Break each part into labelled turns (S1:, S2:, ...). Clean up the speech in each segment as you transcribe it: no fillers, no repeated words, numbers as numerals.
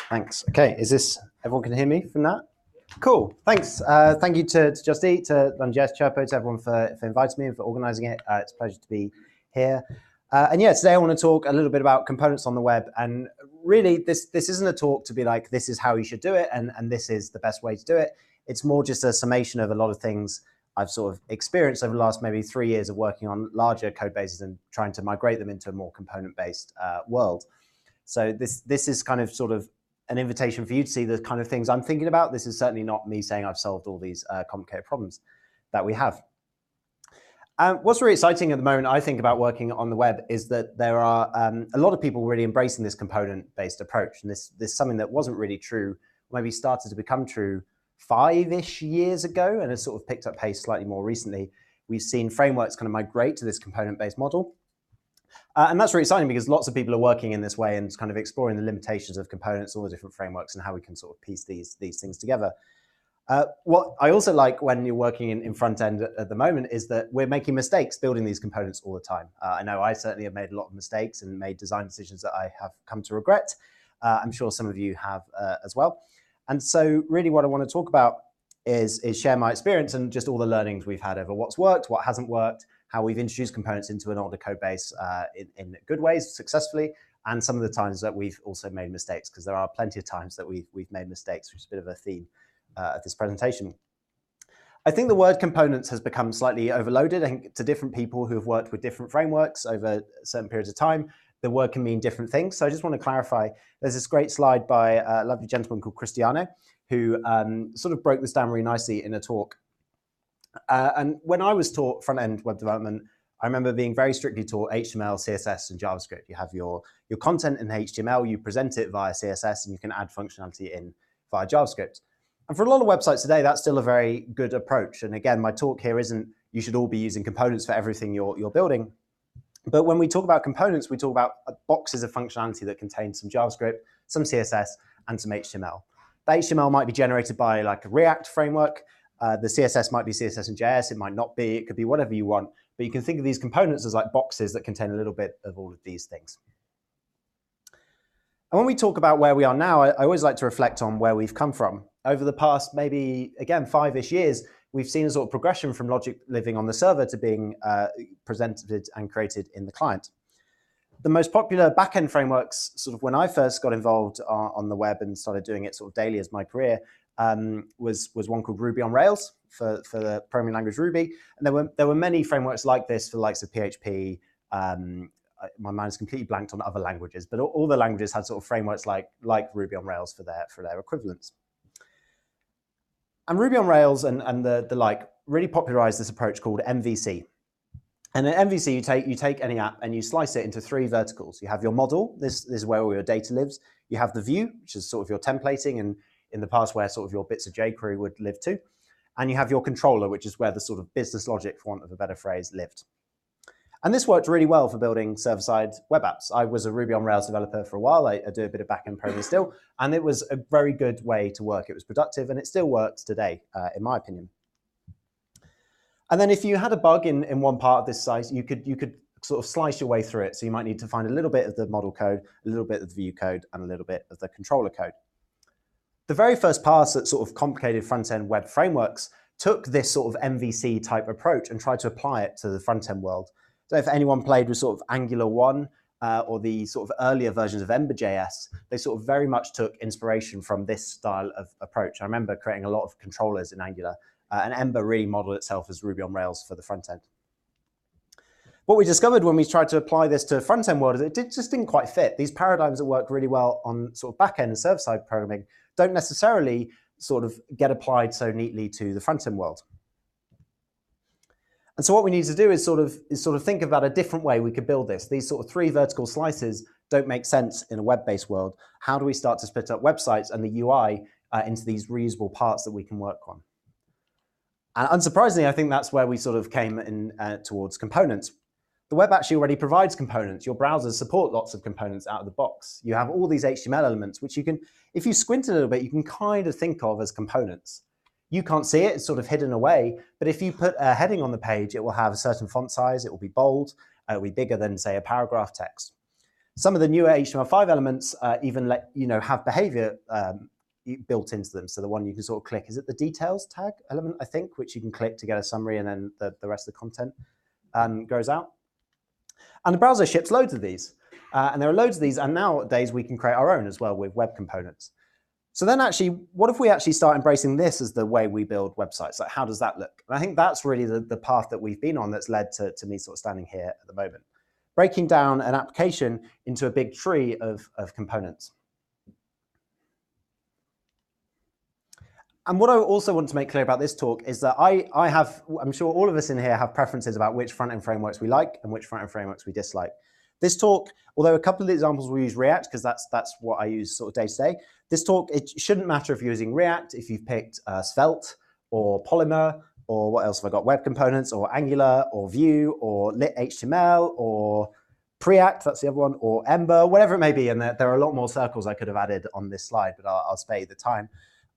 S1: Thanks. Okay, everyone can hear me from that? Cool, thanks. Thank you to Just Eat, to LondonJS, Chirpo, to everyone for inviting me and for organizing it. It's a pleasure to be here. And yeah, today I want to talk a little bit about components on the web. And really, this isn't a talk to be like, this is how you should do it, and this is the best way to do it. It's more just a summation of a lot of things I've sort of experienced over the last maybe 3 years of working on larger code bases and trying to migrate them into a more component-based world. So this is kind of sort of an invitation for you to see the kind of things I'm thinking about. This is certainly not me saying I've solved all these complicated problems that we have. What's really exciting at the moment, I think, about working on the web is that there are a lot of people really embracing this component-based approach. And this is something that wasn't really true, maybe started to become true 5-ish years ago, and has sort of picked up pace slightly more recently. We've seen frameworks kind of migrate to this component-based model. And that's really exciting because lots of people are working in this way and kind of exploring the limitations of components, all the different frameworks, and how we can sort of piece these things together. What I also like when you're working in front end at the moment is that we're making mistakes building these components all the time. I know I certainly have made a lot of mistakes and made design decisions that I have come to regret. I'm sure some of you have as well. And so really what I want to talk about is share my experience and just all the learnings we've had over what's worked, what hasn't worked, how we've introduced components into an older code base in good ways successfully, and some of the times that we've also made mistakes, because there are plenty of times that we've made mistakes, which is a bit of a theme of this presentation. I think the word components has become slightly overloaded. I think to different people who have worked with different frameworks over certain periods of time, the word can mean different things. So I just want to clarify, there's this great slide by a lovely gentleman called Cristiano, who sort of broke this down really nicely in a talk. And when I was taught front-end web development, I remember being very strictly taught HTML, CSS, and JavaScript. You have your content in HTML, you present it via CSS, and you can add functionality in via JavaScript. And for a lot of websites today, that's still a very good approach. And again, my talk here isn't you should all be using components for everything you're building. But when we talk about components, we talk about boxes of functionality that contain some JavaScript, some CSS, and some HTML. The HTML might be generated by like a React framework. The CSS might be CSS and JS. It might not be. It could be whatever you want. But you can think of these components as like boxes that contain a little bit of all of these things. And when we talk about where we are now, I always like to reflect on where we've come from. Over the past, maybe, again, 5-ish years, we've seen a sort of progression from logic living on the server to being presented and created in the client. The most popular backend frameworks, sort of when I first got involved on the web and started doing it sort of daily as my career, was one called Ruby on Rails for the programming language Ruby. And there were many frameworks like this for the likes of PHP. My mind is completely blanked on other languages, but all the languages had sort of frameworks like Ruby on Rails for their equivalents. And Ruby on Rails and the like really popularized this approach called MVC. And in MVC, you take any app and you slice it into 3 verticals. You have your model. This is where all your data lives. You have the view, which is sort of your templating, and in the past where sort of your bits of jQuery would live too. And you have your controller, which is where the sort of business logic, for want of a better phrase, lived. And this worked really well for building server-side web apps. I was a Ruby on Rails developer for a while. I do a bit of backend programming still, and it was a very good way to work. It was productive, and it still works today, in my opinion. And then if you had a bug in one part of this site, you could sort of slice your way through it. So you might need to find a little bit of the model code, a little bit of the view code, and a little bit of the controller code. The very first pass at sort of complicated front-end web frameworks took this sort of MVC type approach and tried to apply it to the front-end world. So if anyone played with sort of Angular 1 or the sort of earlier versions of Ember.js, they sort of very much took inspiration from this style of approach. I remember creating a lot of controllers in Angular, and Ember really modeled itself as Ruby on Rails for the front end. What we discovered when we tried to apply this to front-end world is it just didn't quite fit. These paradigms that work really well on sort of back-end and server-side programming don't necessarily sort of get applied so neatly to the front-end world. And so what we need to do is sort of think about a different way we could build this. These sort of 3 vertical slices don't make sense in a web-based world. How do we start to split up websites and the UI into these reusable parts that we can work on? And unsurprisingly, I think that's where we sort of came in towards components. The web actually already provides components. Your browsers support lots of components out of the box. You have all these HTML elements, which you can, if you squint a little bit, you can kind of think of as components. You can't see it, it's sort of hidden away, but if you put a heading on the page, it will have a certain font size, it will be bold, it will be bigger than, say, a paragraph text. Some of the newer HTML5 elements even let have behavior built into them. So the one you can sort of click, is it the details tag element, I think, which you can click to get a summary, and then the rest of the content goes out. And the browser ships loads of these. And there are loads of these, and nowadays we can create our own as well with web components. So then actually, what if we actually start embracing this as the way we build websites? Like, how does that look? And I think that's really the path that we've been on that's led to me sort of standing here at the moment. Breaking down an application into a big tree of components. And what I also want to make clear about this talk is that I'm sure all of us in here have preferences about which front-end frameworks we like and which front-end frameworks we dislike. This talk, although a couple of the examples will use React, because that's what I use sort of day to day, this talk, it shouldn't matter if you're using React, if you've picked Svelte or Polymer, or what else have I got, web components, or Angular, or Vue, or lit HTML, or Preact, that's the other one, or Ember, whatever it may be. And there are a lot more circles I could have added on this slide, but I'll spare you the time.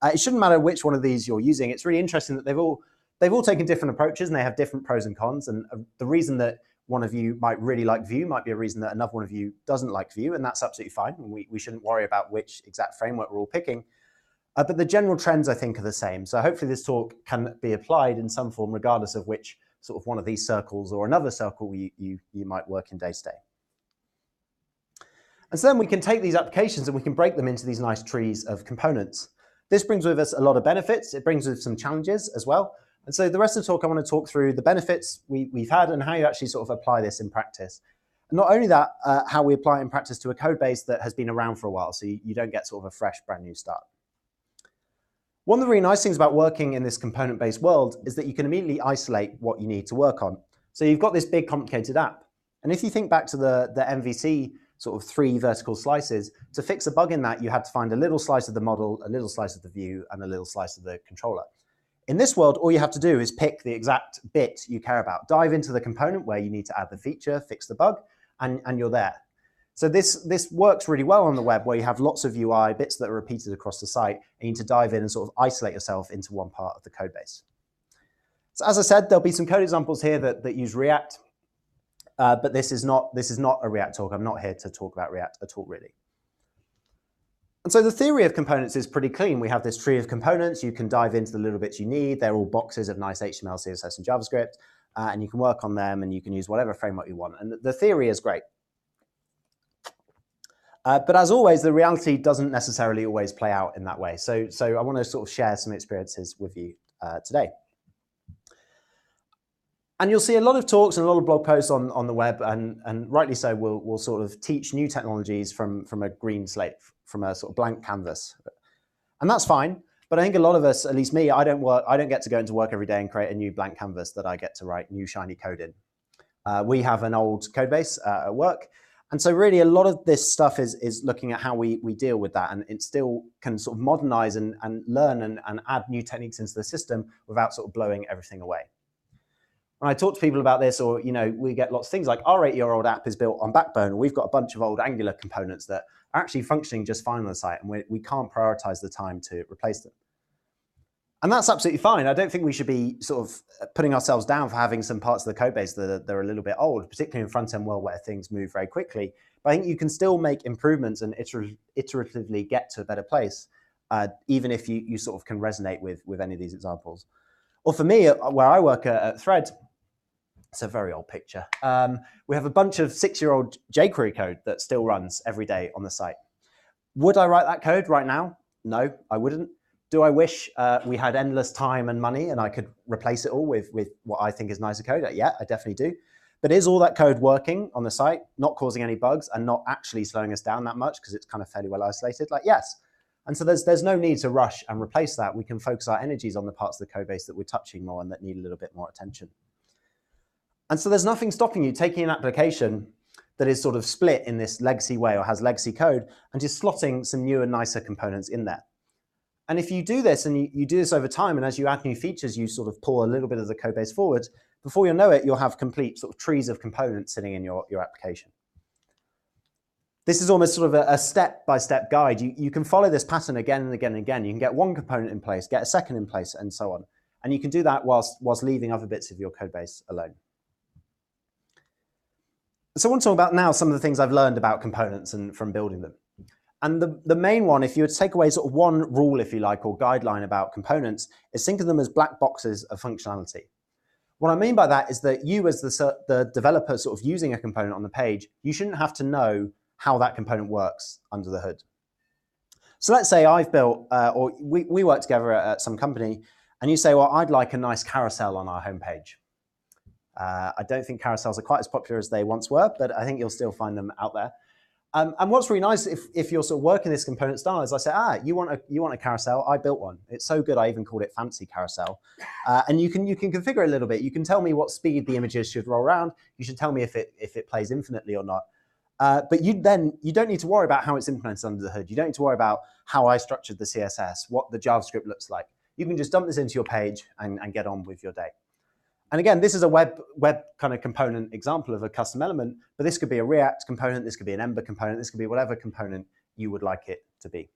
S1: It shouldn't matter which one of these you're using. It's really interesting that they've all taken different approaches, and they have different pros and cons. And the reason that one of you might really like Vue might be a reason that another one of you doesn't like Vue, and that's absolutely fine. And we shouldn't worry about which exact framework we're all picking. But the general trends, I think, are the same. So hopefully this talk can be applied in some form, regardless of which sort of one of these circles or another circle you might work in day to day. And so then we can take these applications and we can break them into these nice trees of components. This brings with us a lot of benefits. It brings with some challenges as well. And so the rest of the talk, I want to talk through the benefits we've had and how you actually sort of apply this in practice. And not only that, how we apply it in practice to a code base that has been around for a while, so you don't get sort of a fresh, brand new start. One of the really nice things about working in this component-based world is that you can immediately isolate what you need to work on. So you've got this big, complicated app. And if you think back to the MVC sort of 3 vertical slices, to fix a bug in that, you had to find a little slice of the model, a little slice of the view, and a little slice of the controller. In this world, all you have to do is pick the exact bit you care about, dive into the component where you need to add the feature, fix the bug, and you're there. So this works really well on the web, where you have lots of UI, bits that are repeated across the site, and you need to dive in and sort of isolate yourself into one part of the code base. So as I said, there'll be some code examples here that use React. But this is not a React talk. I'm not here to talk about React at all, really. And so the theory of components is pretty clean. We have this tree of components. You can dive into the little bits you need. They're all boxes of nice HTML, CSS, and JavaScript. And you can work on them, and you can use whatever framework you want. And the theory is great. But as always, the reality doesn't necessarily always play out in that way. So I want to sort of share some experiences with you today. And you'll see a lot of talks and a lot of blog posts on the web, and rightly so, we'll sort of teach new technologies from a green slate, from a sort of blank canvas. And that's fine, but I think a lot of us, at least me, I don't get to go into work every day and create a new blank canvas that I get to write new shiny code in. We have an old code base at work, and so really a lot of this stuff is looking at how we deal with that, and it still can sort of modernize and learn and add new techniques into the system without sort of blowing everything away. When I talk to people about this, or we get lots of things like our 8-year-old app is built on Backbone, and we've got a bunch of old Angular components that are actually functioning just fine on the site, and we can't prioritize the time to replace them. And that's absolutely fine. I don't think we should be sort of putting ourselves down for having some parts of the code base that are a little bit old, particularly in front-end world where things move very quickly. But I think you can still make improvements and iteratively get to a better place, even if you sort of can resonate with any of these examples. Or for me, where I work at Thread, it's a very old picture. We have a bunch of 6-year-old jQuery code that still runs every day on the site. Would I write that code right now? No, I wouldn't. Do I wish we had endless time and money and I could replace it all with what I think is nicer code? Yeah, I definitely do. But is all that code working on the site, not causing any bugs and not actually slowing us down that much because it's kind of fairly well isolated? Like, yes. And so there's no need to rush and replace that. We can focus our energies on the parts of the code base that we're touching more and that need a little bit more attention. And so there's nothing stopping you taking an application that is sort of split in this legacy way or has legacy code and just slotting some newer, nicer components in there. And if you do this and you do this over time, and as you add new features, you sort of pull a little bit of the code base forward, before you know it, you'll have complete sort of trees of components sitting in your application. This is almost sort of a step-by-step guide. You can follow this pattern again and again and again. You can get one component in place, get a second in place, and so on. And you can do that whilst leaving other bits of your code base alone. So I want to talk about now some of the things I've learned about components and from building them. And the main one, if you were to take away sort of one rule, if you like, or guideline about components, is think of them as black boxes of functionality. What I mean by that is that you as the developer sort of using a component on the page, you shouldn't have to know how that component works under the hood. So let's say I've built, or we work together at some company, and you say, well, I'd like a nice carousel on our homepage. I don't think carousels are quite as popular as they once were, but I think you'll still find them out there. And what's really nice if you're sort of working this component style is I say, you want a carousel? I built one. It's so good I even called it Fancy Carousel. And you can configure it a little bit. You can tell me what speed the images should roll around. You should tell me if it plays infinitely or not. But you don't need to worry about how it's implemented under the hood. You don't need to worry about how I structured the CSS, what the JavaScript looks like. You can just dump this into your page and get on with your day. And again, this is a web kind of component example of a custom element, but this could be a React component, this could be an Ember component, this could be whatever component you would like it to be.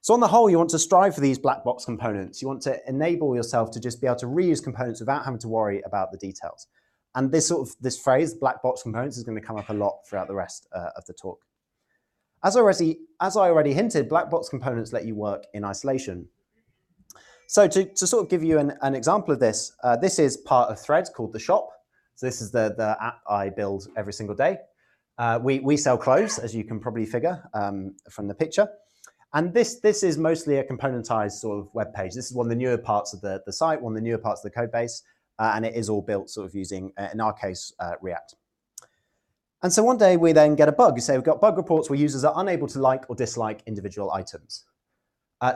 S1: So on the whole, you want to strive for these black box components. You want to enable yourself to just be able to reuse components without having to worry about the details. And this phrase, black box components, is going to come up a lot throughout the rest of the talk. As I already hinted, black box components let you work in isolation. So to sort of give you an example of this, this is part of Threads called The Shop. So this is the app I build every single day. We sell clothes, as you can probably figure from the picture. And this is mostly a componentized sort of web page. This is one of the newer parts of the site, one of the newer parts of the code base, and it is all built sort of using, in our case, React. And so one day we then get a bug. You say we've got bug reports where users are unable to like or dislike individual items.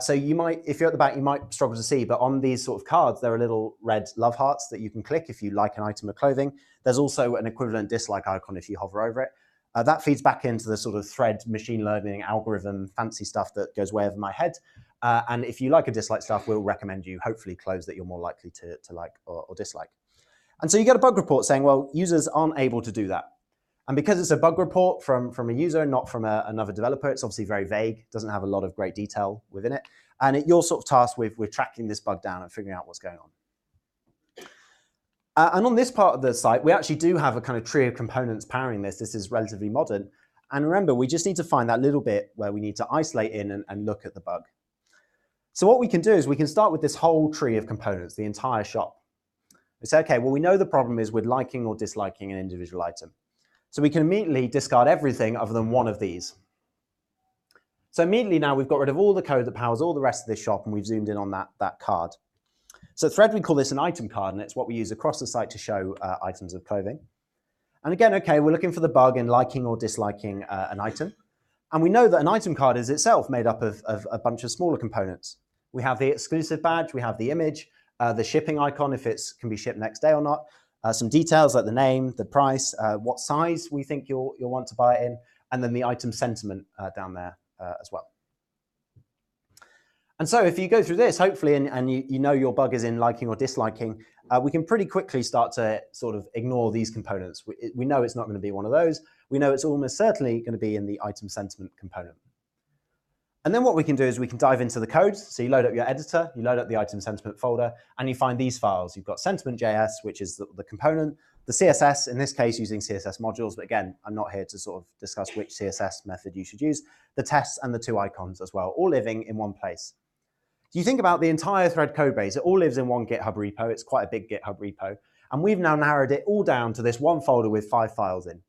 S1: So you might, if you're at the back, you might struggle to see, but on these sort of cards, there are little red love hearts that you can click if you like an item of clothing. There's also an equivalent dislike icon if you hover over it. That feeds back into the sort of thread machine learning algorithm, fancy stuff that goes way over my head. And if you like or dislike stuff, we'll recommend you hopefully clothes that you're more likely to like or dislike. And so you get a bug report saying, well, users aren't able to do that. And because it's a bug report from a user, not from another developer, it's obviously very vague, doesn't have a lot of great detail within it. And you're sort of tasked with tracking this bug down and figuring out what's going on. And on this part of the site, we actually do have a kind of tree of components powering this. This is relatively modern. And remember, we just need to find that little bit where we need to isolate in and look at the bug. So what we can do is we can start with this whole tree of components, the entire shop. We say, okay, well, we know the problem is with liking or disliking an individual item. So we can immediately discard everything other than one of these. So immediately now we've got rid of all the code that powers all the rest of this shop, and we've zoomed in on that card. So at Thread, we call this an item card, and it's what we use across the site to show items of clothing. And again, okay, we're looking for the bug in liking or disliking an item. And we know that an item card is itself made up of a bunch of smaller components. We have the exclusive badge, we have the image, the shipping icon if it can be shipped next day or not, some details like the name, the price, what size we think you'll want to buy it in, and then the item sentiment down there as well. And so if you go through this, hopefully, and you know your bug is in liking or disliking, we can pretty quickly start to sort of ignore these components. We know it's not going to be one of those. We know it's almost certainly going to be in the item sentiment component. And then what we can do is we can dive into the code. So you load up your editor, you load up the item sentiment folder, and you find these files. You've got sentiment.js, which is the component, the CSS, in this case using CSS modules, but again, I'm not here to sort of discuss which CSS method you should use, the tests and the two icons as well, all living in one place. So you think about the entire Thread code base, it all lives in one GitHub repo. It's quite a big GitHub repo. And we've now narrowed it all down to this one folder with 5 files in.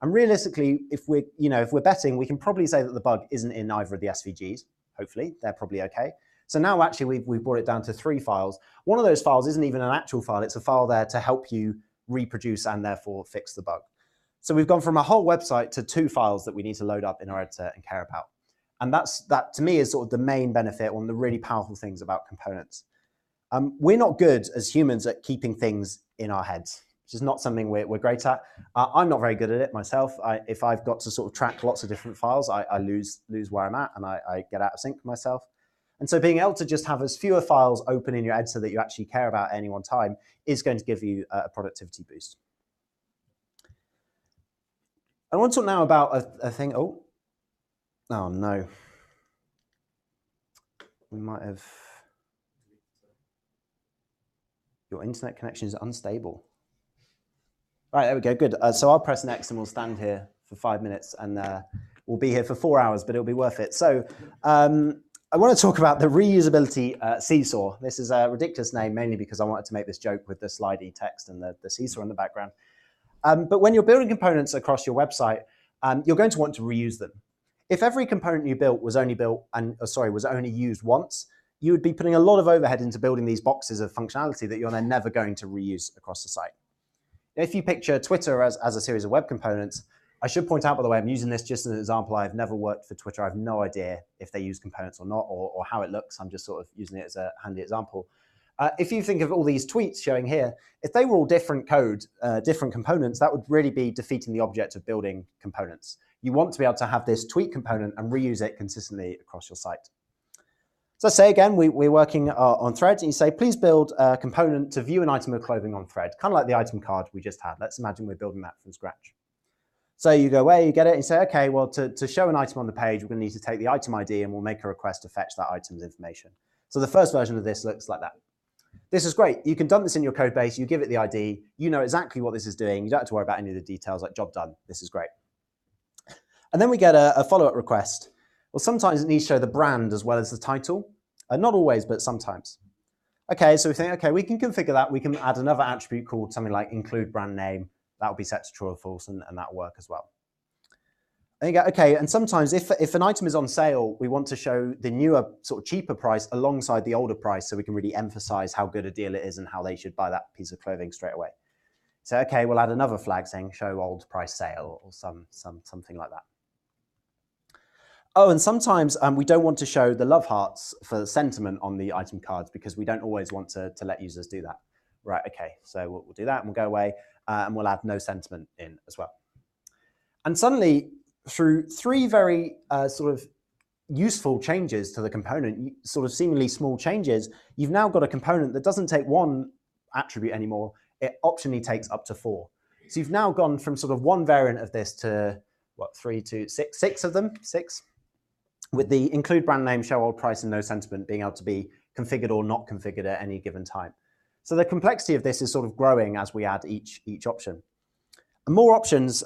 S1: And realistically, if we're betting, we can probably say that the bug isn't in either of the SVGs. Hopefully, they're probably okay. So now actually we've brought it down to 3 files. One of those files isn't even an actual file. It's a file there to help you reproduce and therefore fix the bug. So we've gone from a whole website to 2 files that we need to load up in our editor and care about. And that to me is sort of the main benefit, one of the really powerful things about components. We're not good as humans at keeping things in our heads, which is not something we're great at. I'm not very good at it myself. If I've got to sort of track lots of different files, I lose where I'm at and I get out of sync myself. And so being able to just have as fewer files open in your editor that you actually care about at any one time is going to give you a productivity boost. I want to talk now about a thing. Oh no. We might have. Your internet connection is unstable. Right, there we go, good. So I'll press next and we'll stand here for 5 minutes and we'll be here for 4 hours, but it'll be worth it. So I want to talk about the reusability seesaw. This is a ridiculous name, mainly because I wanted to make this joke with the slidey text and the seesaw in the background. But when you're building components across your website, you're going to want to reuse them. If every component you built was only used once, you would be putting a lot of overhead into building these boxes of functionality that you're then never going to reuse across the site. If you picture Twitter as a series of web components, I should point out, by the way, I'm using this just as an example. I've never worked for Twitter. I have no idea if they use components or not, or how it looks. I'm just sort of using it as a handy example. If you think of all these tweets showing here, if they were all different code, different components, that would really be defeating the object of building components. You want to be able to have this tweet component and reuse it consistently across your site. So say again, we're working on threads, and you say, please build a component to view an item of clothing on thread, kind of like the item card we just had. Let's imagine we're building that from scratch. So you go away, you get it, and you say, okay, well, to show an item on the page, we're going to need to take the item ID and we'll make a request to fetch that item's information. So the first version of this looks like that. This is great. You can dump this in your code base, you give it the ID, you know exactly what this is doing, you don't have to worry about any of the details, like job done, this is great. And then we get a follow-up request. Well, sometimes it needs to show the brand as well as the title. Not always, but sometimes. Okay, so we think, okay, we can configure that. We can add another attribute called something like include brand name. That will be set to true or false, and that'll work as well. And you go, okay, and sometimes if an item is on sale, we want to show the newer, sort of cheaper price alongside the older price so we can really emphasize how good a deal it is and how they should buy that piece of clothing straight away. So, okay, we'll add another flag saying show old price sale or something like that. Oh, and sometimes we don't want to show the love hearts for sentiment on the item cards because we don't always want to let users do that. Right, okay, so we'll do that and we'll go away and we'll add no sentiment in as well. And suddenly, through 3 very sort of useful changes to the component, sort of seemingly small changes, you've now got a component that doesn't take 1 attribute anymore, it optionally takes up to 4. So you've now gone from sort of 1 variant of this to, what, 3 to 6 of them, 6? With the include brand name, show old price, and no sentiment being able to be configured or not configured at any given time. So the complexity of this is sort of growing as we add each option. And more options,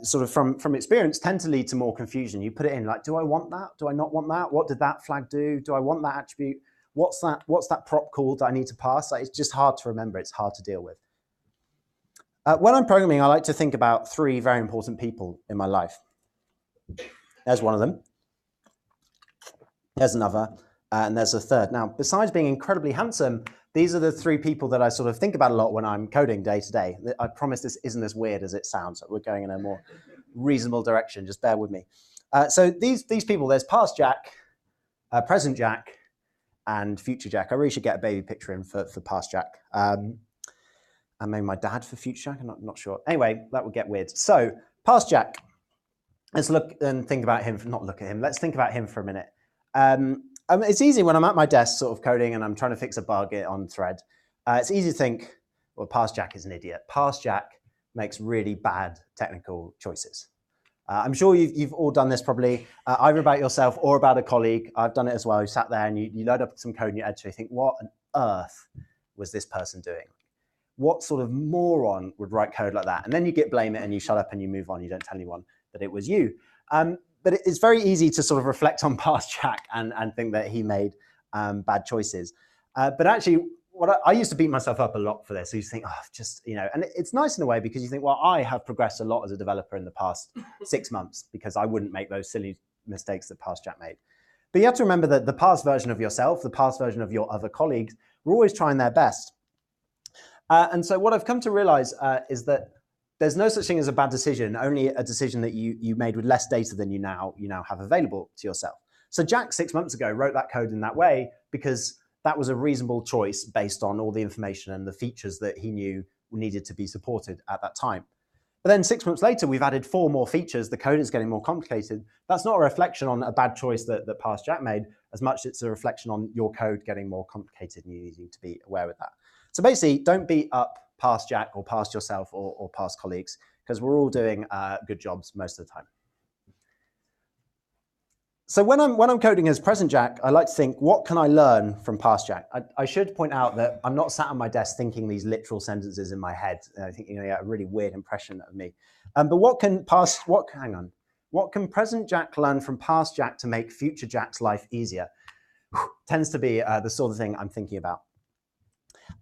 S1: sort of from experience, tend to lead to more confusion. You put it in like, do I want that? Do I not want that? What did that flag do? Do I want that attribute? What's that prop called that I need to pass? Like, it's just hard to remember. It's hard to deal with. When I'm programming, I like to think about 3 very important people in my life. There's one of them. There's another, and there's a third. Now, besides being incredibly handsome, these are the 3 people that I sort of think about a lot when I'm coding day to day. I promise this isn't as weird as it sounds. We're going in a more reasonable direction. Just bear with me. So these people, there's past Jack, present Jack, and future Jack. I really should get a baby picture in for past Jack. And maybe my dad for future Jack. I'm not sure. Anyway, that would get weird. So past Jack, let's look and think about him. Not look at him. Let's think about him for a minute. It's easy when I'm at my desk sort of coding and I'm trying to fix a bug on thread. It's easy to think, well, past Jack is an idiot. Past Jack makes really bad technical choices. I'm sure you've all done this probably, either about yourself or about a colleague. I've done it as well. You sat there and you load up some code in your editor and you think, what on earth was this person doing? What sort of moron would write code like that? And then you blame it and you shut up and you move on. You don't tell anyone that it was you. But it's very easy to sort of reflect on past Jack and think that he made bad choices. But actually, I used to beat myself up a lot for this. So you think, oh, just, you know, and it's nice in a way because you think, well, I have progressed a lot as a developer in the past 6 months because I wouldn't make those silly mistakes that past Jack made. But you have to remember that the past version of yourself, the past version of your other colleagues, were always trying their best. And so what I've come to realize is that there's no such thing as a bad decision, only a decision that you made with less data than you now have available to yourself. So Jack 6 months ago wrote that code in that way because that was a reasonable choice based on all the information and the features that he knew needed to be supported at that time. But then 6 months later, we've added 4 more features. The code is getting more complicated. That's not a reflection on a bad choice that past Jack made, as much as it's a reflection on your code getting more complicated and you needing to be aware of that. So basically, don't beat up past Jack or past yourself or past colleagues, because we're all doing good jobs most of the time. So when I'm coding as present Jack, I like to think, what can I learn from past Jack? I should point out that I'm not sat on my desk thinking these literal sentences in my head. I think you get a really weird impression of me. But what can present Jack learn from past Jack to make future Jack's life easier? Tends to be the sort of thing I'm thinking about.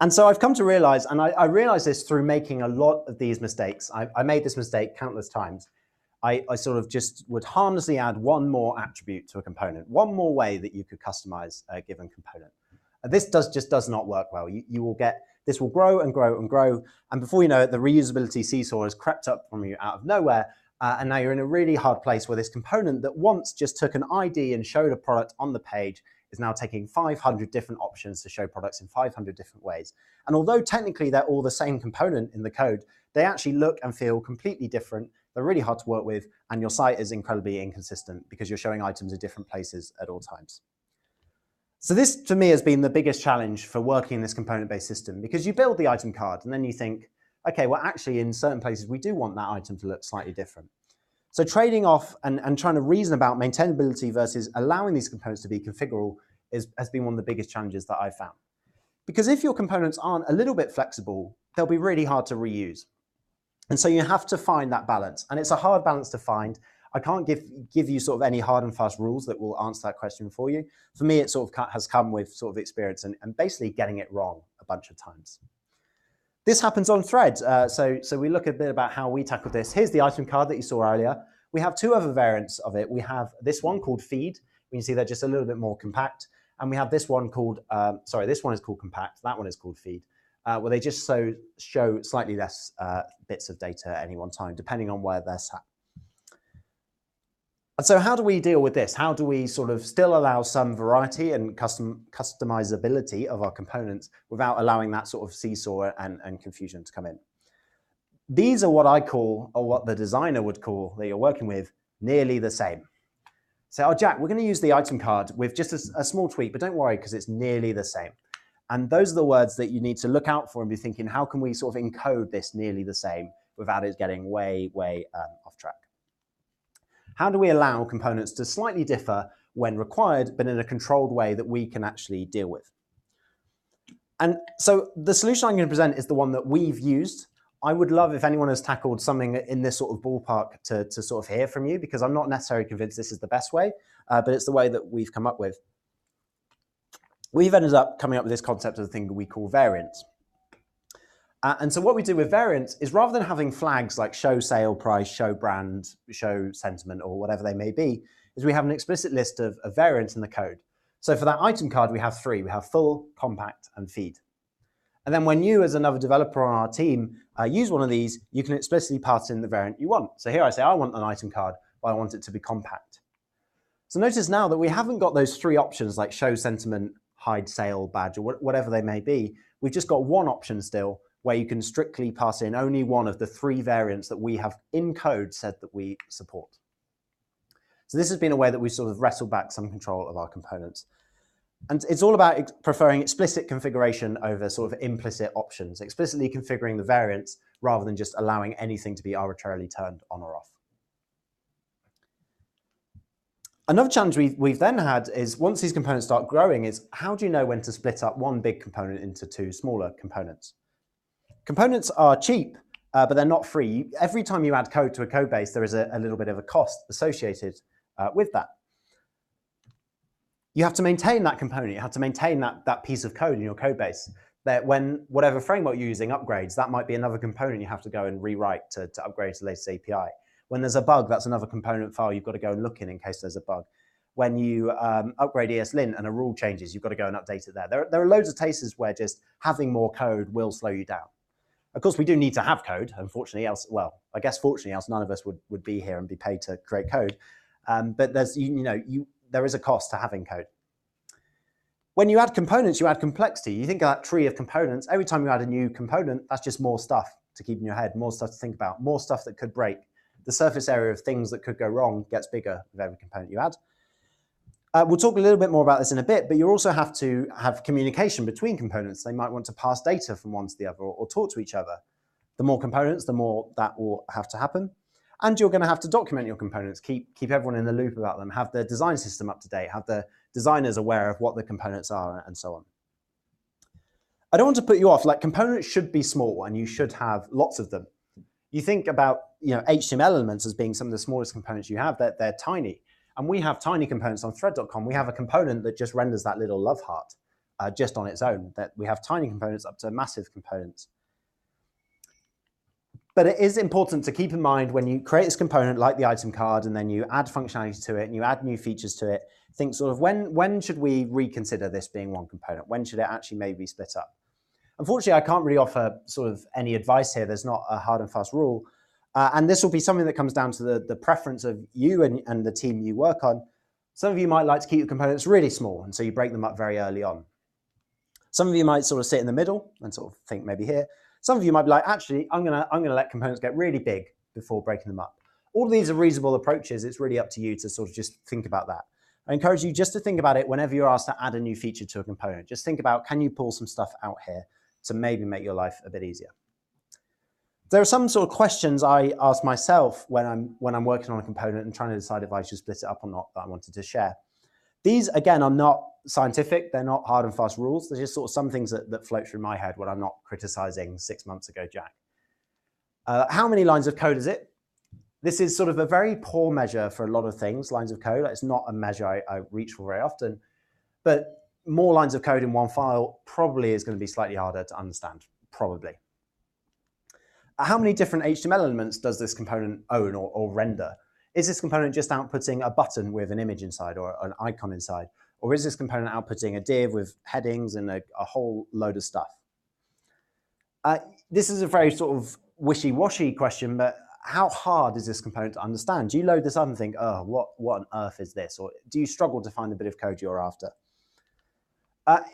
S1: And so I've come to realize, and I realized this through making a lot of these mistakes. I made this mistake countless times. I sort of just would harmlessly add one more attribute to a component, one more way that you could customize a given component. This just does not work well. You will get, this will grow and grow and grow. And before you know it, the reusability seesaw has crept up from you out of nowhere. And now you're in a really hard place where this component that once just took an ID and showed a product on the page is now taking 500 different options to show products in 500 different ways. And although technically they're all the same component in the code, they actually look and feel completely different. They're really hard to work with, and your site is incredibly inconsistent because you're showing items in different places at all times. So this, to me, has been the biggest challenge for working in this component-based system, because you build the item card and then you think, okay, well, actually, in certain places, we do want that item to look slightly different. So trading off and trying to reason about maintainability versus allowing these components to be configurable has been one of the biggest challenges that I've found. Because if your components aren't a little bit flexible, they'll be really hard to reuse. And so you have to find that balance. And it's a hard balance to find. I can't give you sort of any hard and fast rules that will answer that question for you. For me, it sort of has come with sort of experience and basically getting it wrong a bunch of times. This happens on threads. So we look a bit about how we tackled this. Here's the item card that you saw earlier. We have two other variants of it. We have this one called feed. You can see they're just a little bit more compact. And we have this one called, this one is called compact. That one is called feed. Where they just show slightly less bits of data at any one time, depending on where they're sat. And so how do we deal with this? How do we sort of still allow some variety and customizability of our components without allowing that sort of seesaw and confusion to come in? These are what I call, or what the designer would call, that you're working with, nearly the same. So, oh, Jack, we're going to use the item card with just a small tweak, but don't worry, because it's nearly the same. And those are the words that you need to look out for and be thinking, how can we sort of encode this nearly the same without it getting way off track? How do we allow components to slightly differ when required, but in a controlled way that we can actually deal with? And so the solution I'm going to present is the one that we've used. I would love if anyone has tackled something in this sort of ballpark to sort of hear from you, because I'm not necessarily convinced this is the best way, but it's the way that we've come up with. We've ended up coming up with this concept of the thing that we call variants. And so what we do with variants is, rather than having flags like show sale price, show brand, show sentiment, or whatever they may be, is we have an explicit list of variants in the code. So for that item card, we have three. We have full, compact, and feed. And then when you, as another developer on our team, use one of these, you can explicitly pass in the variant you want. So here I say, I want an item card, but I want it to be compact. So notice now that we haven't got those three options like show sentiment, hide sale badge, or whatever they may be. We've just got one option still where you can strictly pass in only one of the three variants that we have in code said that we support. So this has been a way that we've sort of wrestled back some control of our components. And it's all about preferring explicit configuration over sort of implicit options, explicitly configuring the variants rather than just allowing anything to be arbitrarily turned on or off. Another challenge we've then had is, once these components start growing, is how do you know when to split up one big component into two smaller components? Components are cheap, but they're not free. Every time you add code to a code base, there is a little bit of a cost associated with that. You have to maintain that component. You have to maintain that piece of code in your code base. That when whatever framework you're using upgrades, that might be another component you have to go and rewrite to upgrade to the latest API. When there's a bug, that's another component file you've got to go and look in case there's a bug. When you upgrade ESLint and a rule changes, you've got to go and update it there. There are loads of cases where just having more code will slow you down. Of course, we do need to have code, unfortunately, else, well, I guess fortunately, else none of us would be here and be paid to create code. But there's, there is a cost to having code. When you add components, you add complexity. You think of that tree of components. Every time you add a new component, that's just more stuff to keep in your head, more stuff to think about, more stuff that could break. The surface area of things that could go wrong gets bigger with every component you add. We'll talk a little bit more about this in a bit, but you also have to have communication between components. They might want to pass data from one to the other or talk to each other. The more components, the more that will have to happen. And you're going to have to document your components, keep everyone in the loop about them, have the design system up to date, have the designers aware of what the components are, and so on. I don't want to put you off. Like, components should be small, and you should have lots of them. You think about HTML elements as being some of the smallest components you have. They're tiny, and we have tiny components on thread.com. We have a component that just renders that little love heart just on its own. That we have tiny components up to massive components. But it is important to keep in mind when you create this component like the item card, and then you add functionality to it and you add new features to it, think sort of when should we reconsider this being one component? When should it actually maybe be split up? Unfortunately, I can't really offer sort of any advice here. There's not a hard and fast rule. And this will be something that comes down to the preference of you and the team you work on. Some of you might like to keep your components really small, and so you break them up very early on. Some of you might sort of sit in the middle and sort of think maybe here. Some of you might be like, actually, I'm gonna let components get really big before breaking them up. All of these are reasonable approaches. It's really up to you to sort of just think about that. I encourage you just to think about it whenever you're asked to add a new feature to a component. Just think about, can you pull some stuff out here to maybe make your life a bit easier? There are some sort of questions I ask myself when I'm working on a component and trying to decide if I should split it up or not that I wanted to share. These, again, are not scientific. They're not hard and fast rules. They're just sort of some things that float through my head when I'm not criticizing 6 months ago Jack. How many lines of code is it? This is sort of a very poor measure for a lot of things, lines of code. It's not a measure I reach for very often. But more lines of code in one file probably is going to be slightly harder to understand, probably. How many different HTML elements does this component own or render? Is this component just outputting a button with an image inside or an icon inside? Or is this component outputting a div with headings and a whole load of stuff? This is a very sort of wishy-washy question, but how hard is this component to understand? Do you load this up and think, oh, what on earth is this? Or do you struggle to find the bit of code you're after?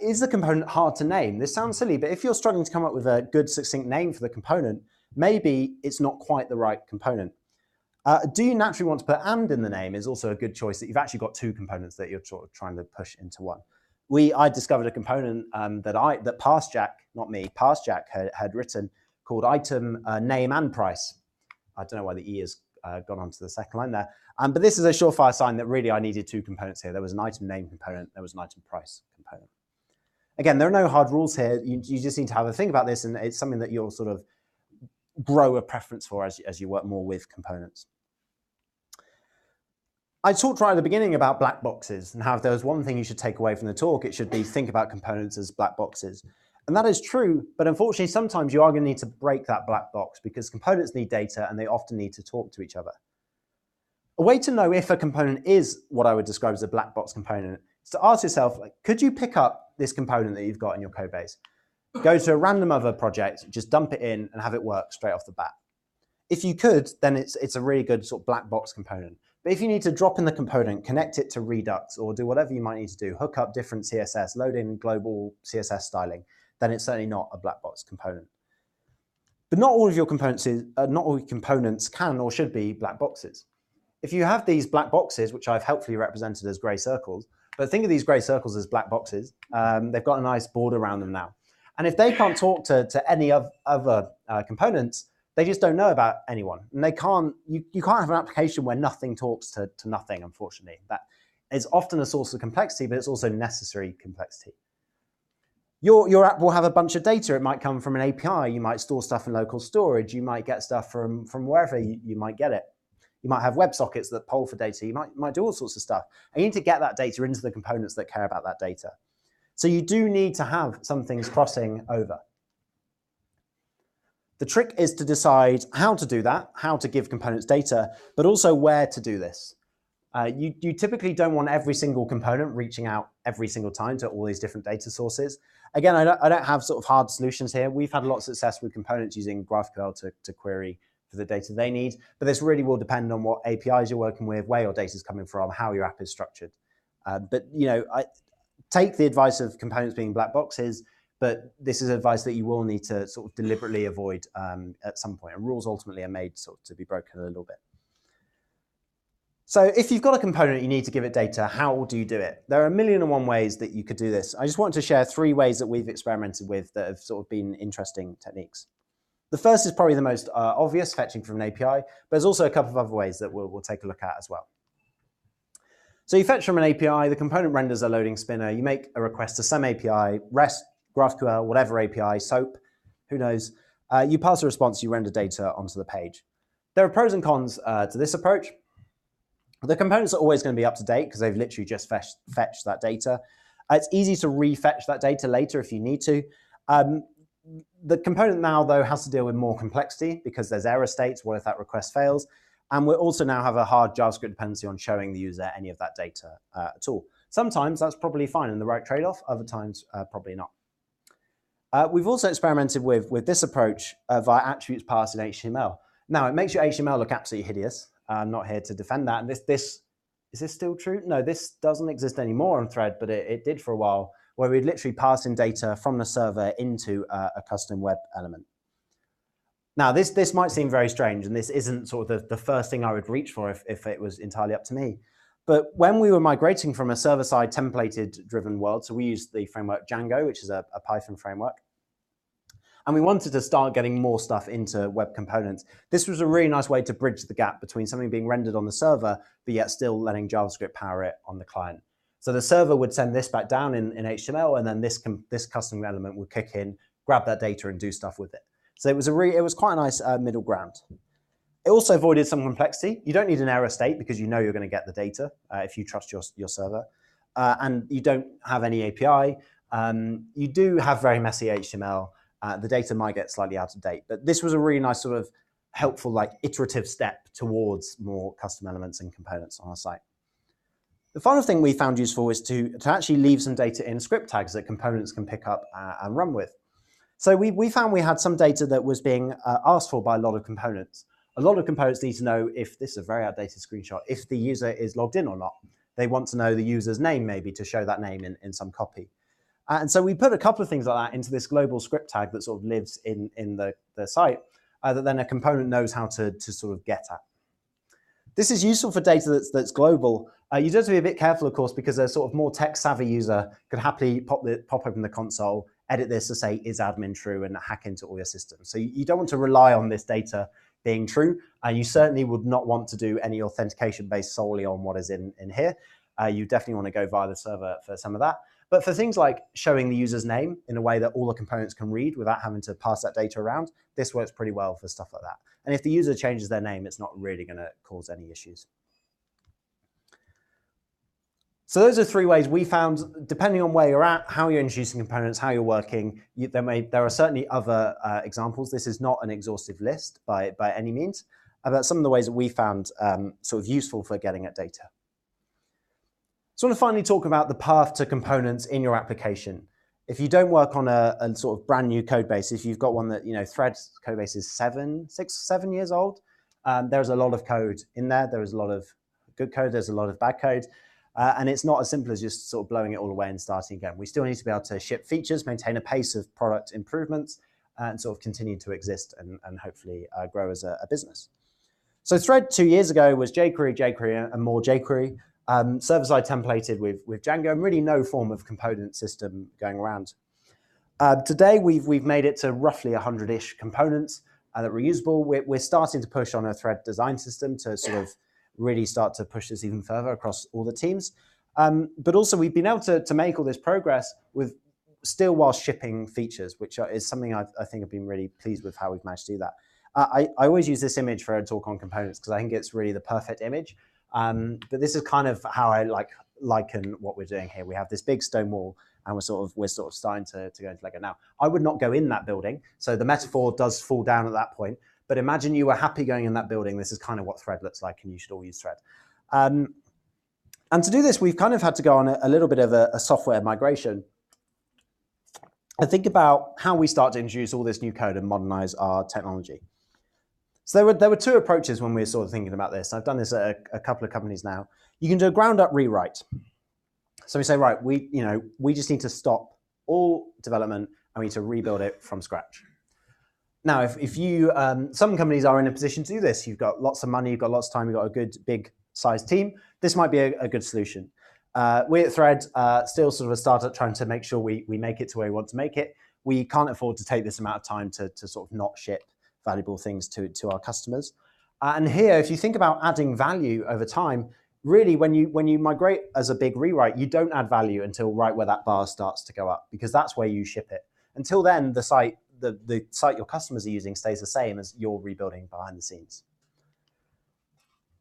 S1: Is the component hard to name? This sounds silly, but if you're struggling to come up with a good, succinct name for the component, maybe it's not quite the right component. Do you naturally want to put and in the name is also a good choice that you've actually got two components that you're sort of trying to push into one. I discovered a component that PassJack, not me, PassJack had written called item name and price. I don't know why the E has gone on to the second line there. But this is a surefire sign that really I needed two components here. There was an item name component, there was an item price component. Again, there are no hard rules here. You just need to have a think about this, and it's something that you'll sort of grow a preference for as you work more with components. I talked right at the beginning about black boxes and how if there was one thing you should take away from the talk, it should be think about components as black boxes. And that is true, but unfortunately, sometimes you are going to need to break that black box because components need data and they often need to talk to each other. A way to know if a component is what I would describe as a black box component is to ask yourself, like, could you pick up this component that you've got in your code base, go to a random other project, just dump it in and have it work straight off the bat? If you could, then it's a really good sort of black box component. But if you need to drop in the component, connect it to Redux, or do whatever you might need to do, hook up different CSS, load in global CSS styling, then it's certainly not a black box component. But not all of your components can or should be black boxes. If you have these black boxes, which I've helpfully represented as gray circles, but think of these gray circles as black boxes, they've got a nice border around them now. And if they can't talk to any other components, they just don't know about anyone. And they can't, you can't have an application where nothing talks to nothing, unfortunately. That is often a source of complexity, but it's also necessary complexity. Your app will have a bunch of data. It might come from an API. You might store stuff in local storage. You might get stuff from wherever you might get it. You might have WebSockets that poll for data. You might do all sorts of stuff. And you need to get that data into the components that care about that data. So you do need to have some things crossing over. The trick is to decide how to do that, how to give components data, but also where to do this. You typically don't want every single component reaching out every single time to all these different data sources. Again, I don't have sort of hard solutions here. We've had a lot of success with components using GraphQL to query for the data they need, but this really will depend on what APIs you're working with, where your data is coming from, how your app is structured. But I take the advice of components being black boxes, but this is advice that you will need to sort of deliberately avoid at some point. And rules ultimately are made sort of to be broken a little bit. So if you've got a component, you need to give it data. How do you do it? There are 1,000,001 ways that you could do this. I just want to share 3 ways that we've experimented with that have sort of been interesting techniques. The first is probably the most obvious, fetching from an API, but there's also a couple of other ways that we'll take a look at as well. So you fetch from an API, the component renders a loading spinner, you make a request to some API, REST, GraphQL, whatever API, SOAP, who knows. You pass a response, you render data onto the page. There are pros and cons to this approach. The components are always going to be up to date because they've literally just fetched that data. It's easy to refetch that data later if you need to. The component now, though, has to deal with more complexity because there's error states. What if that request fails? And we also now have a hard JavaScript dependency on showing the user any of that data at all. Sometimes that's probably fine and the right trade-off. Other times, probably not. We've also experimented with this approach via attributes passed in HTML. Now, it makes your HTML look absolutely hideous. I'm not here to defend that. And is this still true? No, this doesn't exist anymore on Thread, but it did for a while, where we'd literally pass in data from the server into a custom web element. Now, this might seem very strange, and this isn't sort of the first thing I would reach for if it was entirely up to me. But when we were migrating from a server-side templated-driven world, so we used the framework Django, which is a Python framework, and we wanted to start getting more stuff into web components. This was a really nice way to bridge the gap between something being rendered on the server, but yet still letting JavaScript power it on the client. So the server would send this back down in HTML, and then this custom element would kick in, grab that data, and do stuff with it. So it was quite a nice middle ground. It also avoided some complexity. You don't need an error state because you know you're going to get the data if you trust your server. And you don't have any API. You do have very messy HTML. The data might get slightly out of date. But this was a really nice sort of helpful, like iterative step towards more custom elements and components on our site. The final thing we found useful is to actually leave some data in script tags that components can pick up and run with. So we found we had some data that was being asked for by a lot of components. A lot of components need to know if, this is a very outdated screenshot, if the user is logged in or not. They want to know the user's name maybe to show that name in some copy. And so we put a couple of things like that into this global script tag that sort of lives in the site that then a component knows how to sort of get at. This is useful for data that's global. You do have to be a bit careful, of course, because a sort of more tech-savvy user could happily pop open the console, edit this to say, is admin true, and hack into all your systems. So you don't want to rely on this data being true. You certainly would not want to do any authentication based solely on what is in here. You definitely want to go via the server for some of that. But for things like showing the user's name in a way that all the components can read without having to pass that data around, this works pretty well for stuff like that. And if the user changes their name, it's not really going to cause any issues. So those are three ways we found, depending on where you're at, how you're introducing components, how you're working. There are certainly other examples. This is not an exhaustive list by any means, about some of the ways that we found sort of useful for getting at data. So I want to finally talk about the path to components in your application. If you don't work on a sort of brand new code base, if you've got one that, Thread's code base is 7 years old, there's a lot of code in there. There is a lot of good code. There's a lot of bad code. And it's not as simple as just sort of blowing it all away and starting again. We still need to be able to ship features, maintain a pace of product improvements, and sort of continue to exist and hopefully grow as a business. So Thread 2 years ago was jQuery, and more jQuery. Server-side templated with Django, and really no form of component system going around. Today, we've made it to roughly 100-ish components that are reusable. We're starting to push on a Thread design system to sort of really start to push this even further across all the teams. But also, we've been able to make all this progress with still while shipping features, which is something I think I've been really pleased with how we've managed to do that. I always use this image for a talk on components because I think it's really the perfect image. But this is kind of how I liken what we're doing here. We have this big stone wall, and we're sort of starting to go into Lego. Now, I would not go in that building, so the metaphor does fall down at that point. But imagine you were happy going in that building. This is kind of what Thread looks like, and you should all use Thread. And to do this, we've kind of had to go on a little bit of a software migration and think about how we start to introduce all this new code and modernize our technology. So there were two approaches when we were sort of thinking about this. I've done this at a couple of companies now. You can do a ground-up rewrite. So we say, right, we just need to stop all development and we need to rebuild it from scratch. Now, if you, some companies are in a position to do this. You've got lots of money, you've got lots of time, you've got a good big sized team. This might be a good solution. We at Thread, still sort of a startup trying to make sure we make it to where we want to make it. We can't afford to take this amount of time to sort of not ship valuable things to our customers. And here, if you think about adding value over time, really when you migrate as a big rewrite, you don't add value until right where that bar starts to go up, because that's where you ship it. Until then, the site your customers are using stays the same as you're rebuilding behind the scenes.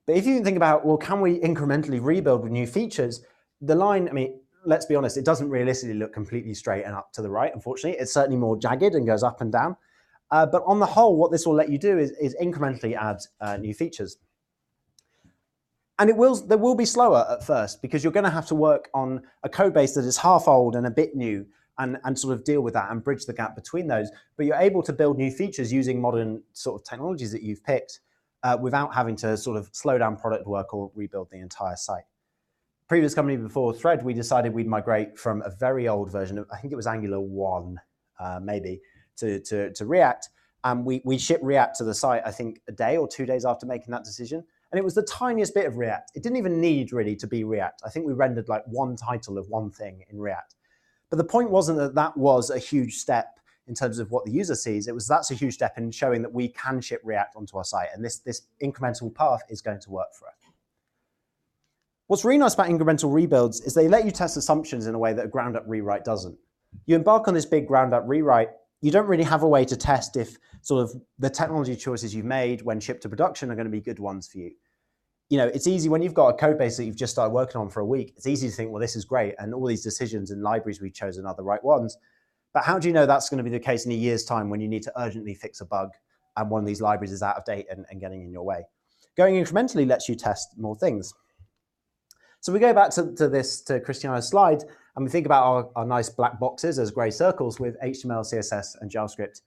S1: But if you think about, well, can we incrementally rebuild with new features? The line, I mean, let's be honest, it doesn't realistically look completely straight and up to the right, unfortunately. It's certainly more jagged and goes up and down. But on the whole, what this will let you do is incrementally add new features. And they will be slower at first, because you're going to have to work on a code base that is half old and a bit new, and sort of deal with that and bridge the gap between those. But you're able to build new features using modern sort of technologies that you've picked without having to sort of slow down product work or rebuild the entire site. Previous company before Thread, we decided we'd migrate from a very old version of, I think it was Angular 1, maybe, to React. And we shipped React to the site, I think, a day or 2 days after making that decision. And it was the tiniest bit of React. It didn't even need really to be React. I think we rendered like one title of one thing in React. But the point wasn't that that was a huge step in terms of what the user sees. It was that's a huge step in showing that we can ship React onto our site. And this incremental path is going to work for us. What's really nice about incremental rebuilds is they let you test assumptions in a way that a ground-up rewrite doesn't. You embark on this big ground-up rewrite, you don't really have a way to test if sort of the technology choices you've made when shipped to production are going to be good ones for you. You know, it's easy when you've got a code base that you've just started working on for a week, it's easy to think, well, this is great, and all these decisions and libraries we've chosen are the right ones. But how do you know that's going to be the case in a year's time when you need to urgently fix a bug and one of these libraries is out of date and getting in your way? Going incrementally lets you test more things. So we go back to Christiana's slide, and we think about our nice black boxes as gray circles with HTML, CSS, and JavaScript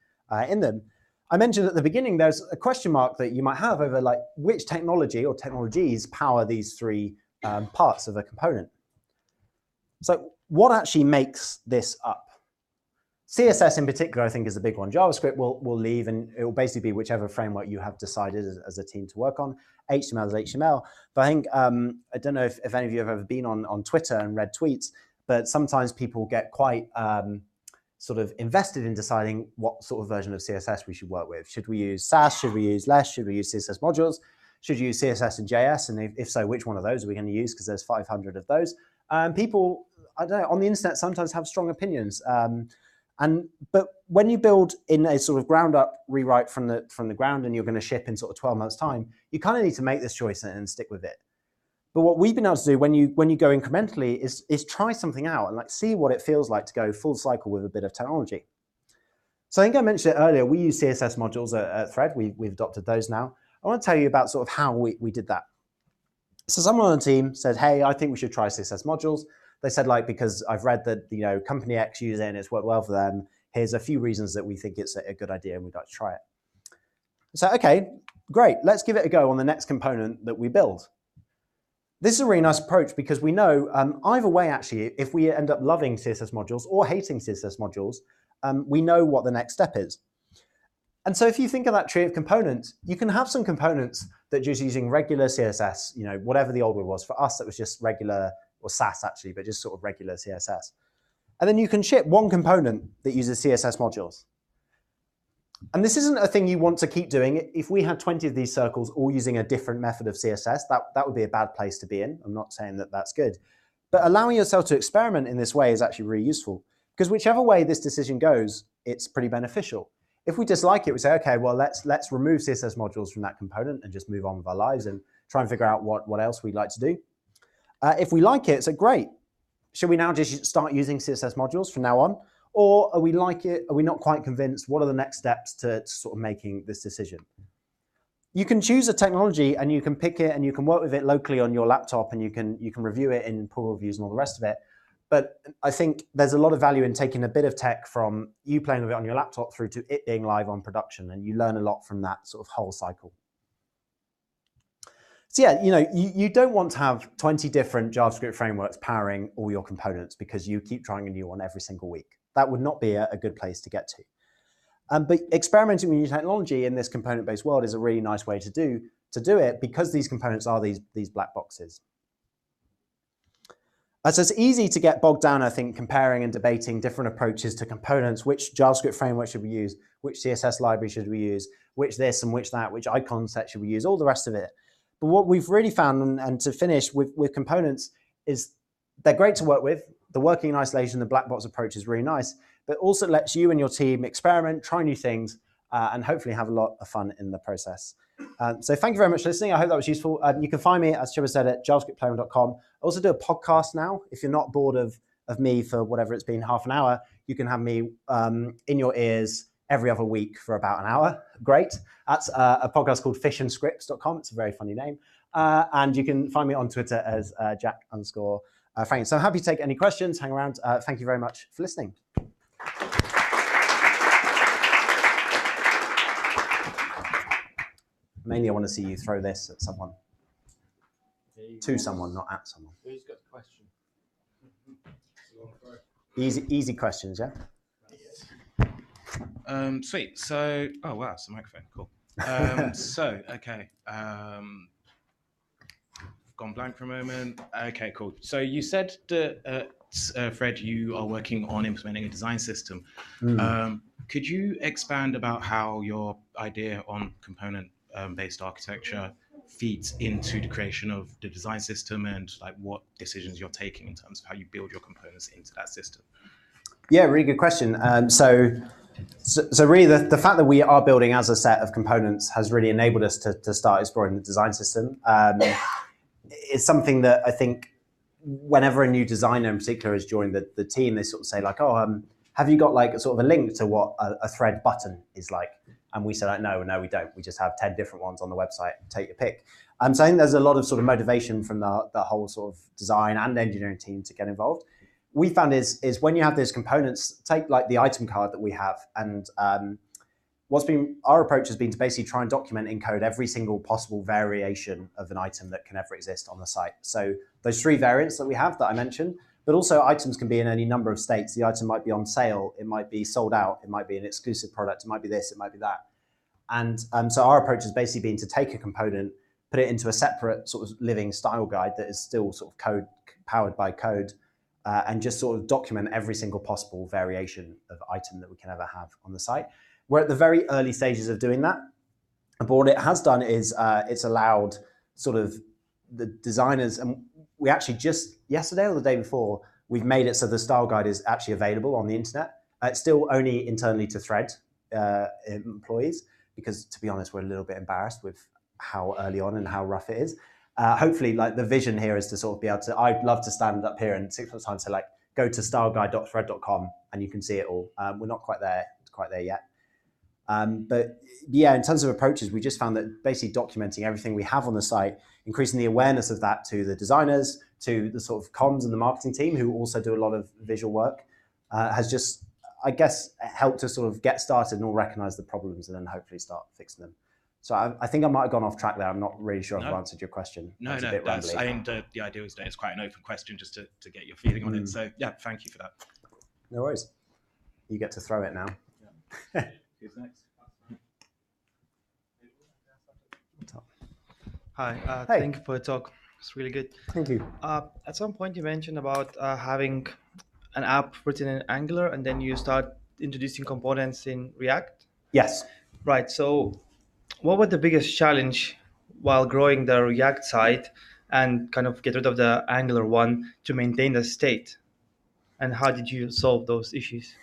S1: in them. I mentioned at the beginning there's a question mark that you might have over like which technology or technologies power these three parts of a component. So what actually makes this up? CSS in particular, I think, is the big one. JavaScript will leave, and it will basically be whichever framework you have decided as a team to work on. HTML is HTML. But I think, I don't know if any of you have ever been on Twitter and read tweets, but sometimes people get quite sort of invested in deciding what sort of version of CSS we should work with. Should we use Sass? Should we use Less? Should we use CSS modules? Should you use CSS and JS? And if so, which one of those are we going to use? Because there's 500 of those. People, I don't know, on the internet sometimes have strong opinions. But when you build in a sort of ground up rewrite from the ground and you're going to ship in sort of 12 months time, you kind of need to make this choice and stick with it. But what we've been able to do when you go incrementally is try something out and like see what it feels like to go full cycle with a bit of technology. So I think I mentioned it earlier, we use CSS modules at Thread. We've adopted those now. I want to tell you about sort of how we did that. So someone on the team said, hey, I think we should try CSS modules. They said, like, because I've read that, you know, company X uses it and it's worked well for them. Here's a few reasons that we think it's a good idea and we'd like to try it. So, okay, great. Let's give it a go on the next component that we build. This is a really nice approach because we know either way, actually, if we end up loving CSS modules or hating CSS modules, we know what the next step is. And so if you think of that tree of components, you can have some components that just using regular CSS, you know, whatever the old one was. For us, it was just regular, or Sass actually, but just sort of regular CSS. And then you can ship one component that uses CSS modules. And this isn't a thing you want to keep doing. If we had 20 of these circles all using a different method of CSS, that would be a bad place to be in. I'm not saying that that's good. But allowing yourself to experiment in this way is actually really useful, because whichever way this decision goes, it's pretty beneficial. If we dislike it, we say, okay, well, let's remove CSS modules from that component and just move on with our lives and try and figure out what else we'd like to do. If we like it, so great. Should we now just start using CSS modules from now on? Or are we like it? Are we not quite convinced? What are the next steps to sort of making this decision? You can choose a technology and you can pick it and you can work with it locally on your laptop and you can review it in pull reviews and all the rest of it. But I think there's a lot of value in taking a bit of tech from you playing with it on your laptop through to it being live on production, and you learn a lot from that sort of whole cycle. So yeah, you know, you don't want to have 20 different JavaScript frameworks powering all your components because you keep trying a new one every single week. That would not be a good place to get to. But experimenting with new technology in this component-based world is a really nice way to do it, because these components are these black boxes. So it's easy to get bogged down, I think, comparing and debating different approaches to components. Which JavaScript framework should we use? Which CSS library should we use? Which this and which that? Which icon set should we use? All the rest of it. But what we've really found, and to finish with components, is they're great to work with. The working in isolation, the black box approach is really nice, but also lets you and your team experiment, try new things, and hopefully have a lot of fun in the process. So thank you very much for listening. I hope that was useful. You can find me, as Chiba said, at javascriptplayground.com. I also do a podcast now. If you're not bored of me for whatever it's been, half an hour, you can have me in your ears every other week for about an hour. Great. That's a podcast called fishandscripts.com. It's a very funny name. And you can find me on Twitter as Jack_Frank. So I'm happy to take any questions. Hang around. Thank you very much for listening. Mainly, I want to see you throw this at someone. To someone, not at someone.
S2: Who's got the question?
S1: Easy questions, yeah?
S2: Sweet. So, oh wow, it's a microphone. Cool. Okay. Gone blank for a moment. Okay, cool. So you said that Fred, you are working on implementing a design system. Could you expand about how your idea on component-based architecture feeds into the creation of the design system, and like what decisions you're taking in terms of how you build your components into that system?
S1: Yeah, really good question. So really the fact that we are building as a set of components has really enabled us to start exploring the design system. It's something that I think whenever a new designer in particular has joined the team, they sort of say like, oh, have you got like a sort of a link to what a thread button is like? And we said like, no, we don't. We just have 10 different ones on the website. Take your pick. So I think there's a lot of sort of motivation from the whole sort of design and engineering team to get involved. We found is when you have those components, take like the item card that we have, and our approach has been to basically try and document in code every single possible variation of an item that can ever exist on the site. So those 3 variants that we have that I mentioned, but also items can be in any number of states. The item might be on sale, it might be sold out, it might be an exclusive product, it might be this, it might be that. And so our approach has basically been to take a component, put it into a separate sort of living style guide that is still sort of powered by code, and just sort of document every single possible variation of item that we can ever have on the site. We're at the very early stages of doing that. But what it has done is it's allowed sort of the designers, and we actually just yesterday or the day before, we've made it so the style guide is actually available on the internet. It's still only internally to Thread employees, because to be honest, we're a little bit embarrassed with how early on and how rough it is. Hopefully, like the vision here is to sort of be able to, I'd love to stand up here in 6 months' time, so like go to styleguide.thread.com and you can see it all. We're not quite there yet. But yeah, in terms of approaches, we just found that basically documenting everything we have on the site, increasing the awareness of that to the designers, to the sort of comms and the marketing team who also do a lot of visual work, has just, I guess, helped us sort of get started and all recognize the problems and then hopefully start fixing them. So I think I might have gone off track there. I'm not really sure if I've answered your question.
S2: No, I mean, the idea was that it's quite an open question just to get your feeling on it. So yeah, thank you for that.
S1: No worries. You get to throw it now. Yeah.
S2: Who's next?
S3: Hi,
S1: Hey.
S3: Thank you for the talk. It's really good.
S1: Thank you.
S3: At some point you mentioned about having an app written in Angular and then you start introducing components in React.
S1: Yes.
S3: Right. So what was the biggest challenge while growing the React side and kind of get rid of the Angular one to maintain the state? And how did you solve those issues?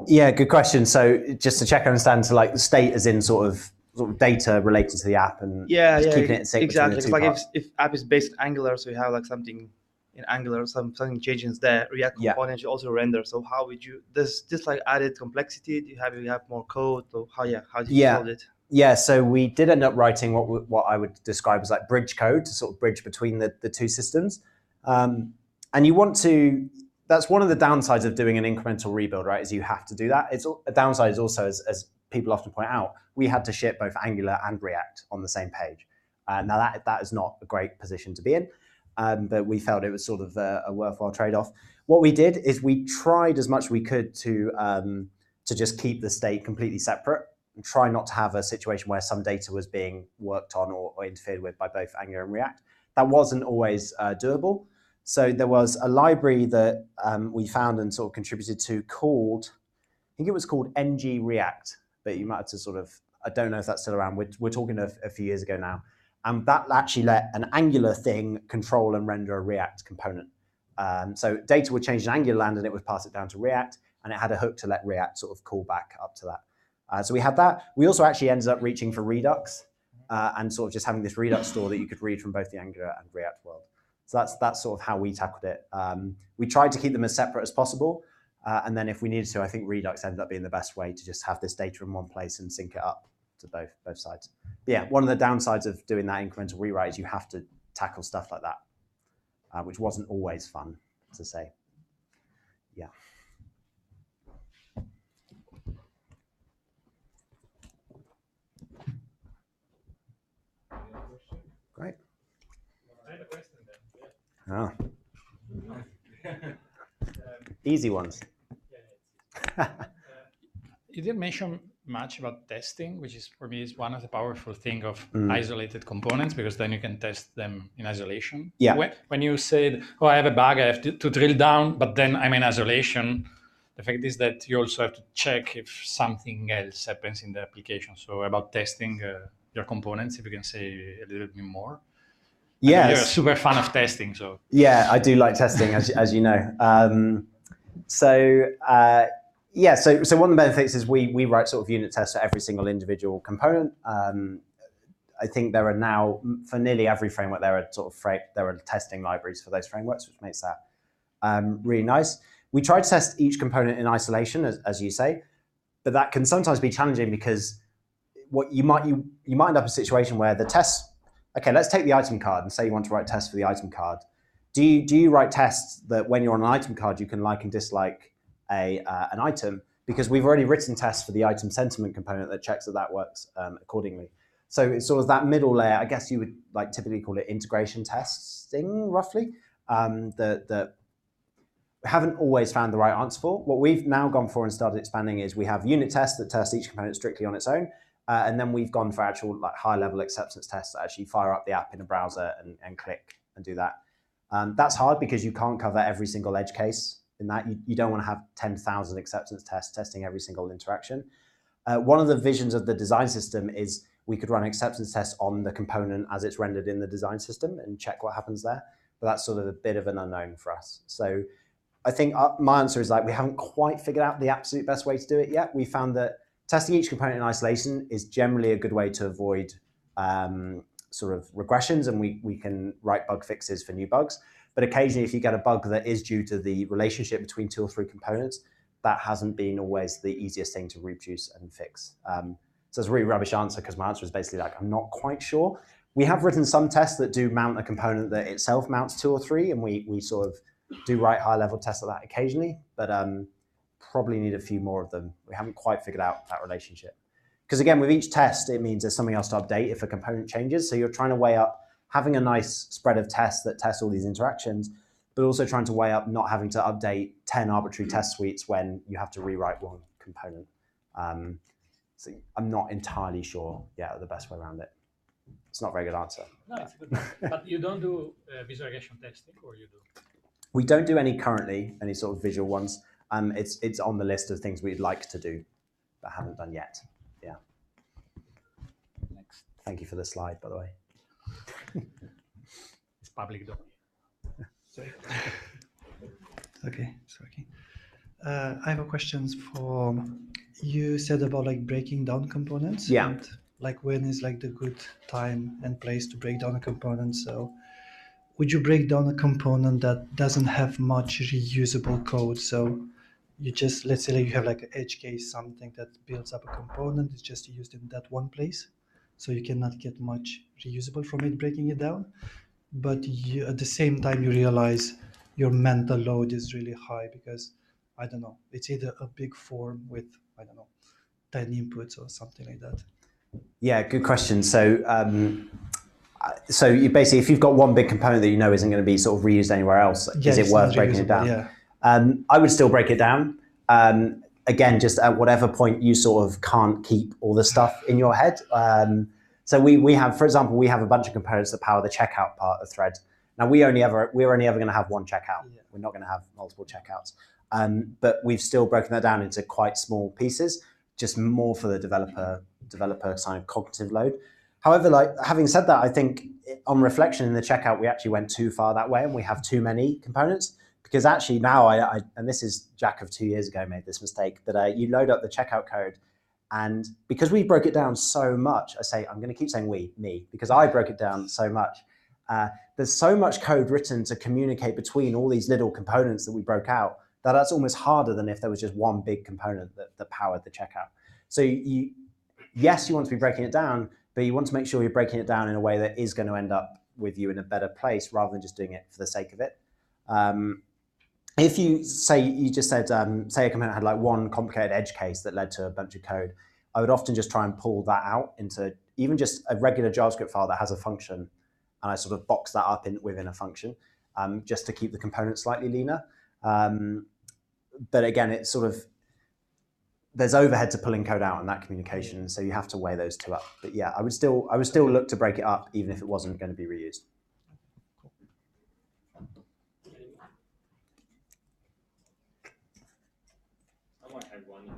S1: Yeah, good question. So just to check, I understand, so like the state is in sort of data related to the app and keeping it safe.
S3: Exactly. It's like if app is based on Angular, so you have like something in Angular, something changes there. React components you also render. So how would you this like added complexity? Do you have more code? Or how did you solve it?
S1: Yeah, so we did end up writing what I would describe as like bridge code to sort of bridge between the two systems. And you want to, that's one of the downsides of doing an incremental rebuild, right? Is you have to do that. It's a downside is also, as people often point out, we had to ship both Angular and React on the same page. Now that is not a great position to be in, but we felt it was sort of a worthwhile trade-off. What we did is we tried as much as we could to just keep the state completely separate and try not to have a situation where some data was being worked on or interfered with by both Angular and React. That wasn't always doable. So there was a library that we found and sort of contributed to called, I think it was called ng React, but you might have to sort of, I don't know if that's still around. We're talking a few years ago now. And that actually let an Angular thing control and render a React component. So data would change in Angular land and it would pass it down to React, and it had a hook to let React sort of call back up to that. So we had that. We also actually ended up reaching for Redux and sort of just having this Redux store that you could read from both the Angular and React world. So that's sort of how we tackled it. We tried to keep them as separate as possible. And then if we needed to, I think Redux ended up being the best way to just have this data in one place and sync it up to both sides. But yeah, one of the downsides of doing that incremental rewrite is you have to tackle stuff like that, which wasn't always fun to say. Yeah. Great.
S4: I have a question then.
S1: Oh. Easy ones.
S4: You didn't mention much about testing, which is for me is one of the powerful thing of isolated components, because then you can test them in isolation.
S1: Yeah.
S4: When you said, oh, I have a bug, I have to drill down, but then I'm in isolation, the fact is that you also have to check if something else happens in the application. So about testing your components, if you can say a little bit more.
S1: Yes.
S4: You're a super fan of testing, so.
S1: Yeah, I do like testing, as you know. Yeah, so one of the benefits is we write sort of unit tests for every single individual component. I think there are now, for nearly every framework, there are testing libraries for those frameworks, which makes that really nice. We try to test each component in isolation, as you say, but that can sometimes be challenging because what you might end up in a situation where the tests, okay, let's take the item card and say you want to write tests for the item card. Do you write tests that when you're on an item card, you can like and dislike an item, because we've already written tests for the item sentiment component that checks that works accordingly. So it's sort of that middle layer, I guess you would like typically call it integration testing, roughly, that we haven't always found the right answer for. What we've now gone for and started expanding is we have unit tests that test each component strictly on its own, and then we've gone for actual high-level acceptance tests that actually fire up the app in a browser and click and do that. That's hard because you can't cover every single edge case. In that, you don't want to have 10,000 acceptance tests testing every single interaction. One of the visions of the design system is we could run acceptance tests on the component as it's rendered in the design system and check what happens there. But that's sort of a bit of an unknown for us. So I think my answer is we haven't quite figured out the absolute best way to do it yet. We found that testing each component in isolation is generally a good way to avoid sort of regressions, and we can write bug fixes for new bugs. But occasionally, if you get a bug that is due to the relationship between 2 or 3 components, that hasn't been always the easiest thing to reproduce and fix. So it's a really rubbish answer because my answer is basically I'm not quite sure. We have written some tests that do mount a component that itself mounts 2 or 3, and we sort of do write high-level tests of that occasionally, but probably need a few more of them. We haven't quite figured out that relationship. Because again, with each test, it means there's something else to update if a component changes. So you're trying to weigh up having a nice spread of tests that test all these interactions, but also trying to weigh up not having to update 10 arbitrary test suites when you have to rewrite one component. So I'm not entirely sure, the best way around it. It's not a very good answer.
S4: No, it's a good one. But you don't do visualization testing, or you do?
S1: We don't do any currently, any sort of visual ones. It's on the list of things we'd like to do, but haven't done yet. Yeah.
S4: Next.
S1: Thank you for the slide, by the way.
S4: It's public domain.
S3: Sorry. Okay, sorry. I have a question for you. Said about breaking down components.
S1: Yeah.
S3: And, when is the good time and place to break down a component? So would you break down a component that doesn't have much reusable code? So you just, let's say you have an edge case, something that builds up a component, it's just used in that one place. So you cannot get much reusable from it, breaking it down. But at the same time, you realize your mental load is really high because, I don't know, it's either a big form with, 10 inputs or something like that.
S1: Yeah, good question. So you basically, if you've got one big component that you know isn't going to be sort of reused anywhere else, is it worth breaking it down?
S3: Yeah.
S1: I would still break it down. Again, just at whatever point you sort of can't keep all the stuff in your head. So we have, for example, we have a bunch of components that power the checkout part of Thread. Now we're only ever going to have one checkout. Yeah. We're not going to have multiple checkouts. But we've still broken that down into quite small pieces, just more for the developer kind of cognitive load. However, like having said that, I think on reflection in the checkout, we actually went too far that way, and we have too many components. Because actually now, and this is Jack of 2 years ago made this mistake, that you load up the checkout code, and because we broke it down so much, I'm going to keep saying me, because I broke it down so much. There's so much code written to communicate between all these little components that we broke out, that's almost harder than if there was just one big component that powered the checkout. So yes, you want to be breaking it down, but you want to make sure you're breaking it down in a way that is going to end up with you in a better place rather than just doing it for the sake of it. If you say a component had like one complicated edge case that led to a bunch of code, I would often just try and pull that out into even just a regular JavaScript file that has a function, and I sort of box that up within a function, just to keep the component slightly leaner. But again, it's sort of, there's overhead to pulling code out in that communication, so you have to weigh those two up. But yeah, I would still look to break it up even if it wasn't going to be reused.
S5: I might have one in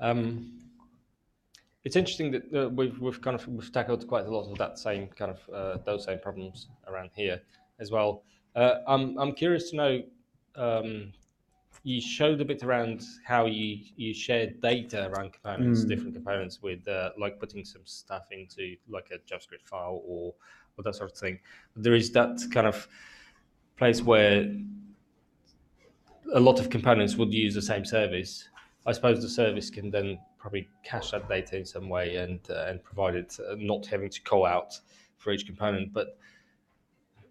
S5: mind. It's interesting that we've tackled quite a lot of that same kind of those same problems around here as well. I'm curious to know. You showed a bit around how you share data around components, different components, with like putting some stuff into like a JavaScript file or that sort of thing. There is that kind of place where a lot of components would use the same service. I suppose the service can then probably cache that data in some way and provide it, not having to call out for each component. But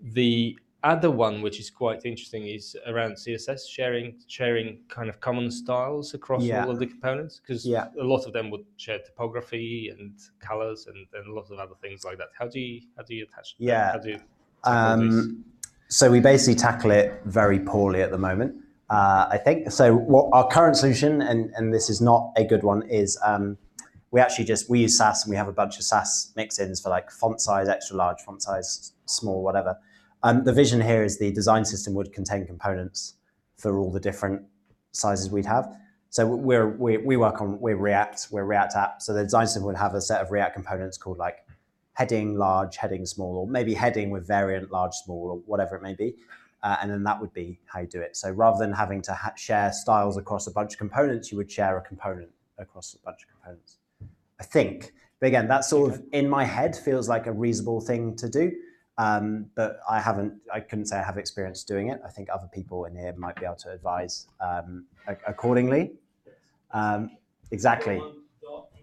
S5: the other one, which is quite interesting, is around CSS, sharing kind of common styles across all of the components, because a lot of them would share typography and colors and a lot of other things like that. How do you attach that? How do you tackle this?
S1: So we basically tackle it very poorly at the moment. I think so. What our current solution, and this is not a good one, is we use Sass, and we have a bunch of Sass mix-ins for like font size extra large, font size small, whatever. The vision here is the design system would contain components for all the different sizes we'd have. So we're React app. So the design system would have a set of React components called like heading large, heading small, or maybe heading with variant large, small, or whatever it may be. And then that would be how you do it. So rather than having to share styles across a bunch of components, you would share a component across a bunch of components, I think. But again, that sort of in my head feels like a reasonable thing to do. But I couldn't say I have experience doing it. I think other people in here might be able to advise accordingly. Exactly.
S6: In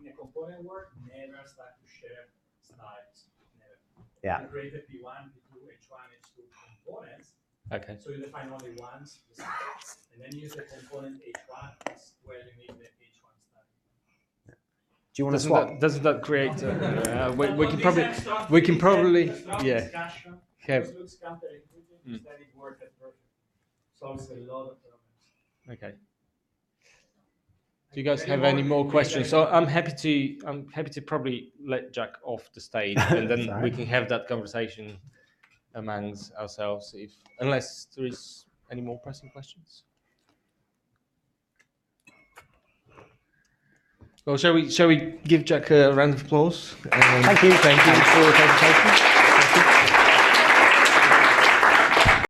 S6: the component work, never start to share styles. Never.
S1: Yeah.
S6: You create a P1, P2, H1, H2 components.
S5: Okay.
S6: So you define only once, and then use the component H1 is where you need the H1 style.
S1: Do you want to swap?
S5: Doesn't that create? We can probably yeah.
S6: Have. Looks counterintuitive. Instead, it works perfect. Solves a lot of problems.
S5: Okay. Do you guys have any more questions? So I'm happy to probably let Jack off the stage, and then we can have that conversation amongst ourselves, unless there is any more pressing questions. Well, shall we give Jack a round of applause?
S1: Thank you.
S5: Thank you for the presentation.